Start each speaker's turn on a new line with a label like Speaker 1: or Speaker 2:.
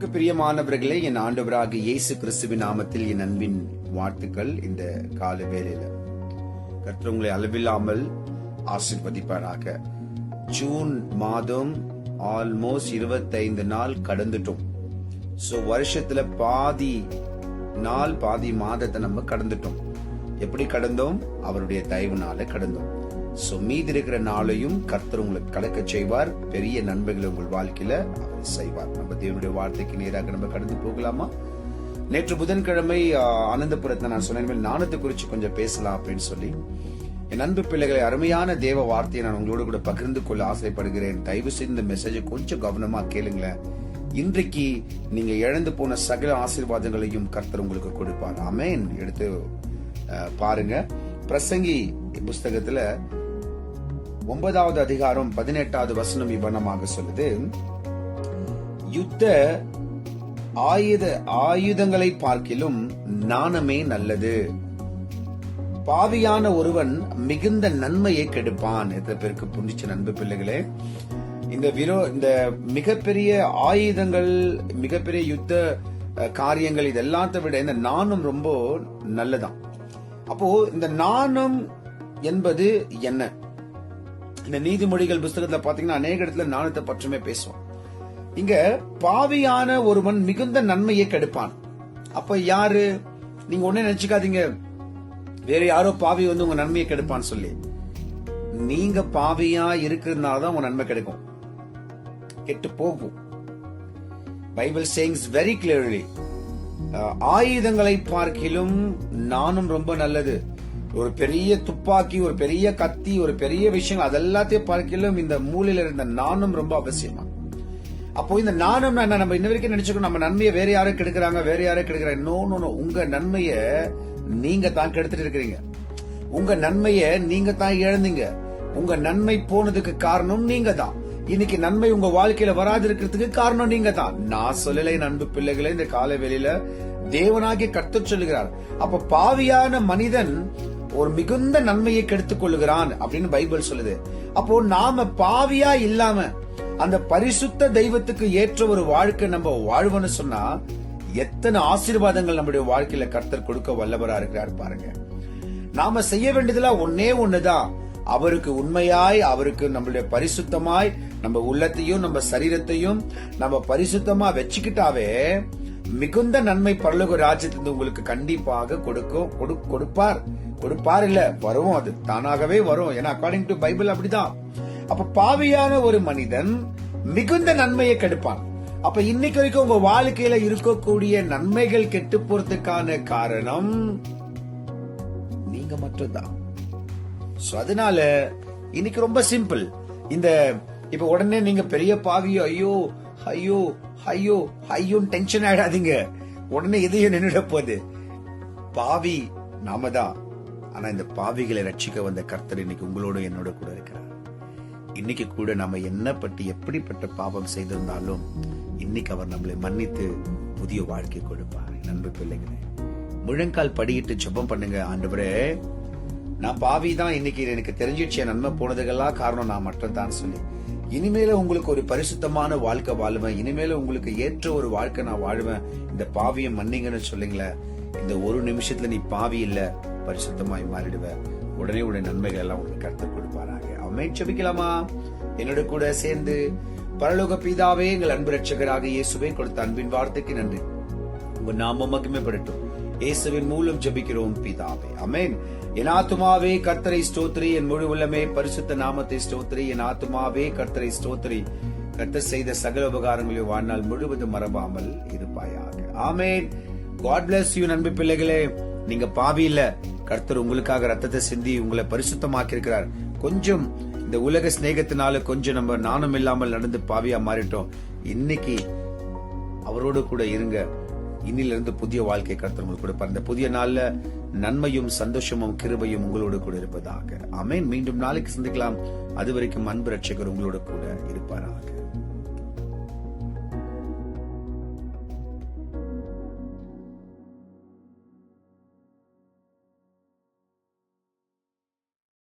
Speaker 1: பிரியமானவர்களே, என் ஆண்டவராக இயேசு கிறிஸ்துவின் நாமத்தில் என் அன்பின் வாழ்த்துக்கள். இந்த கால வேளையில கர்த்தர் உங்களை அளவில்லாமல் ஆசீர்வதிப்பாராக. ஜூன் மாதம் ஆல்மோஸ்ட் 25 நாள் கடந்துட்டோம். வருஷத்துல பாதி நாள் பாதி மாதத்தை நம்ம கடந்துட்டோம். எப்படி கடந்தோம்? அவருடைய தயவுனால கடந்தோம். மீதி இருக்கிற நாளையும் கர்த்தர் உங்களுக்கு கடக்க செய்வார். பெரிய நன்மைகளை உங்கள் வாழ்க்கையில அவர் செய்வார். நம்ம தேவனுடைய வார்த்தைக்கு நேராக நம்ம கடந்து போகலாமா? நேற்று புதன்கிழமை ஆனந்தபுரத்தை நான் சொன்னேன், நாணத்தை குறிச்சு கொஞ்சம் பேசலாம் அப்படின்னு சொல்லி. என் அன்பு பிள்ளைகளை, அருமையான தேவ வார்த்தையை நான் உங்களோட கூட பகிர்ந்து கொள்ள ஆசைப்படுகிறேன். தயவு செய்து இந்த மெசேஜை கொஞ்சம் கவனமா கேளுங்களேன். இன்றைக்கு நீங்க இழந்து போன சகல ஆசீர்வாதங்களையும் கர்த்தர் உங்களுக்கு கொடுப்பார். ஆமென். எடுத்து பாருங்க. பிரசங்கி புஸ்தகத்துல 9வது அதிகாரம் 18வது வசனம் இவ்வண்ணமாக சொல்லுது, யுத்த ஆயுதங்களை பார்க்கிலும் நாணமே நல்லது, பாவியான ஒருவன் மிகுந்த நன்மையை கெடுப்பான். எத்தனை பேருக்கு புரிஞ்சிச்சு அன்பு பிள்ளைகளே? இந்த மிகப்பெரிய ஆயுதங்கள், மிகப்பெரிய யுத்த காரியங்கள், இது எல்லாத்த விட இந்த நாணம் ரொம்ப நல்லதான். அப்போ இந்த நாணம் என்பது என்ன? இந்த நீதிமொழிகள் புஸ்தகத்துல பாத்தீங்கன்னா அநேக இடத்துல நாணத்தை பற்றுமே பேசுவோம். இங்க பாவியான ஒருவன் மிகுந்த நன்மையை கெடுப்பான். அப்ப யாரு? நீங்க ஒன்னே நினைச்சுக்காதீங்க வேற யாரோ பாவி வந்து உங்க நன்மையை கெடுப்பான்னு சொல்லி. நீங்க பாவியா இருக்கிறதுனாலதான் உங்க நன்மை கிடைக்கும், கெட்டு போகும். பைபிள் சேயிங்ஸ் வெரி கிளியர்லி, ஆயுதங்களை பார்க்கிலும் நானும் ரொம்ப நல்லது. ஒரு பெரிய துப்பாக்கி, ஒரு பெரிய கத்தி, ஒரு பெரிய விஷயம், அதெல்லாத்தையும் பார்க்கிலும் இந்த மூலையில இருந்த நானும் ரொம்ப அவசியமா. அப்போ இந்த நானும் நம்ம இன்ன வரைக்கும் நினைச்சுக்கணும் நம்ம நன்மையை வேற யாரும் கெடுக்கிறாங்க, வேற யாரும் கெடுக்கிறாங்க. நோ, உங்க நன்மைய நீங்க தான் கெடுத்துட்டு இருக்கிறீங்க. உங்க நன்மைய நீங்க தான் இழந்தீங்க. உங்க நன்மை போனதுக்கு காரணம் நீங்க தான். இன்னைக்கு நன்மை உங்க வாழ்க்கையில வராது இருக்கிறதுக்கு காரணம் நீங்க தான். நான் சொல்லலை அன்பு பிள்ளைகளை, இந்த கால வேளையில தேவனாகிய கர்த்தர் சொல்லுகிறார். அப்ப பாவியான மனிதன் ஒரு மிகுந்த நன்மையை கெடுத்துக் கொள்ளுகிறான் அப்படின்னு பைபிள் சொல்லுது. அப்போ நாம பாவியா இல்லாம அந்த பரிசுத்த தெய்வத்துக்கு ஏற்ற ஒரு வாழ்க்கை நம்ம வாழ்வன்னு சொன்னா எத்தனை ஆசீர்வாதங்கள் நம்முடைய வாழ்க்கையில கர்த்தர் கொடுக்க வல்லவரா இருக்கிறார் பாருங்க. நாம செய்ய வேண்டியதுல ஒன்னே ஒண்ணுதான், அவருக்கு உண்மையாய், அவருக்கு நம்மளுடைய பரிசுத்தமாய் நம்ம உள்ளத்தையும் நம்ம சரீரத்தையும் நம்ம பரிசுத்தமா வச்சுக்கிட்டாவே மிகுந்த நன்மை பரலோக ராஜ்யத்திலிருந்து உங்களுக்கு கண்டிப்பாக கொடுப்பார் இல்ல, வரும். அது தானாகவே வரும். ஏன்னா அக்கார்டிங் டு பைபிள் அப்படிதான். அப்ப பாவியான ஒரு மனிதன் மிகுந்த நன்மையை கெடுப்பான். அப்ப இன்னைக்கு வரைக்கும் உங்க வாழ்க்கையில இருக்கக்கூடிய நன்மைகள் கெட்டு போறதுக்கான காரணம் நீங்க மட்டும்தான். அதனால இன்னைக்கு ரொம்ப சிம்பிள். இப்ப உடனே நீங்க பெரிய பாவியோ ஐயோ ஐயோ ஐயோ ஐயோ டென்ஷன் ஆயிடாதீங்க. உடனே எதையும் நின்றுட போகுது. பாவி நாம தான். ஆனா இந்த பாவிகளை ரட்சிக்க வந்த கர்த்தர் இன்னைக்கு உங்களோட என்னோட கூட இருக்கிறார். இன்னைக்கு கூட நாம எப்படிப்பட்ட பாவம் செய்திருந்தாலும் இன்னைக்கு அவர் நம்மளை மன்னித்து புதிய வாழ்க்கை கொடுப்பார். நண்பு பிள்ளைங்களே, முழங்கால் படியிட்டு ஜெபம் பண்ணுங்க. ஆண்டவரே, நான் பாவி தான், இன்னைக்கு எனக்கு தெரிஞ்சிடுச்சு நன்மை போனதுக்கெல்லாம் காரணம் நான் மட்டும் தான் சொல்லி இனிமேல உங்களுக்கு ஒரு பரிசுத்தமான வாழ்க்கை வாழுவேன், இனிமேல உங்களுக்கு ஏற்ற ஒரு வாழ்க்கை நான் வாழ்வேன், இந்த பாவியை மன்னிங்கன்னு சொல்லுங்களேன். இந்த ஒரு நிமிஷத்துல நீ பாவி இல்ல, பரிசுத்தமாய் மாறிடுவ. உடனே நன்மைகள் எல்லாம் உங்களுக்கு கர்த்தர் கொடுப்பாராங்க. ஆமென். ஜெபிக்கலாமா? என்னோட கூட சேர்ந்து. பரலோக பிதாவே, எங்கள் அன்பு ரட்சகராக இயேசுவே கொடுத்த அன்பின் வார்த்தைக்கு நன்றி. உங்க நாமம் மகிமைப்படட்டும். இயேசுவின் மூலம் ஜெபிக்கிறோம் பிதாவே. ஆமென். என் ஆத்துமாவே கர்த்தரை ஸ்தோத்திரி, என் முழு உள்ளமே பரிசுத்த நாமத்தை ஸ்தோத்திரி. என் ஆத்துமாவே கர்த்தரை ஸ்தோத்திரி, கர்த்தர் செய்த சகல உபகாரங்களையும் வாழ்நாள் முழுவதும் மறவாமல் இருப்பாயாக. ஆமென். காட் பிளஸ் யூ நண்பு பிள்ளைகளே. நீங்க பாவி இல்ல, கர்த்தர் உங்களுக்காக ரத்தத்தை சிந்தி உங்களை பரிசுத்தமாக்கி இருக்கிறார். கொஞ்சம் இந்த உலக சிநேகத்தினால கொஞ்சம் நம்ம நாணம் இல்லாமல் நடந்து பாவியா மாறிட்டோம். இன்னைக்கு அவரோடு கூட இருங்க. இன்னிலிருந்து புதிய வாழ்க்கை கர்த்தர் உங்களுக்கு கொடுப்பார். இந்த புதிய நாள்ல நன்மையும் சந்தோஷமும் கிருபையும் உங்களோடு கூட இருப்பதாக. ஆமென். மீண்டும் நாளைக்கு சந்திக்கலாம். அதுவரைக்கும் அன்பு ரட்சகர் உங்களோட கூட இருப்பாராக.